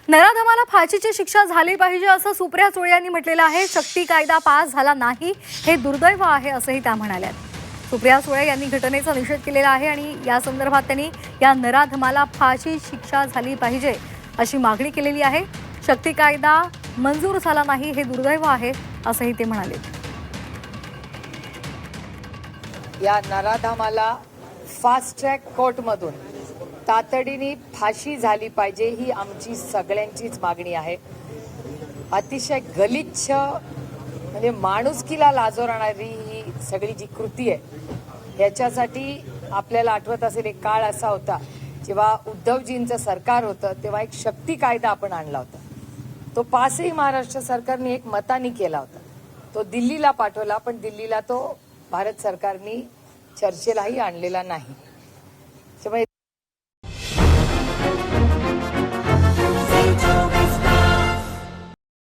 नराधमाला फाशीची शिक्षा झाली पाहिजे असं सुप्रिया सुळे यांनी म्हटलेलं आहे। शक्ती कायदा पास झाला नाही हे दुर्दैव आहे असंही त्या म्हणाल्या। सुप्रिया सुळे यांनी घटनेचा निषेध केलेला आहे आणि या संदर्भात त्यांनी या नराधमाला फाशी शिक्षा झाली पाहिजे अशी मागणी केलेली आहे। शक्ती कायदा मंजूर झाला नाही हे दुर्दैव आहे असंही ते म्हणाले। या नराधमाला फास्ट ट्रॅक कोर्टमधून तातडीने फाशी झाली पाहिजे ही आमची सगळ्यांचीच मागणी आहे। अतिशय गलिच्छ म्हणजे माणुसकीला लाजवणारी ही सगळी जी कृती आहे याच्यासाठी आपल्याला आठवत असेल एक काळ असा होता जेव्हा उद्धवजींचं सरकार होतं तेव्हा एक शक्ती कायदा आपण आणला होता। तो पासही महाराष्ट्र सरकारने एक मताने केला होता। तो दिल्लीला पाठवला पण दिल्लीला तो भारत सरकारने चर्चेलाही आणलेला नाही।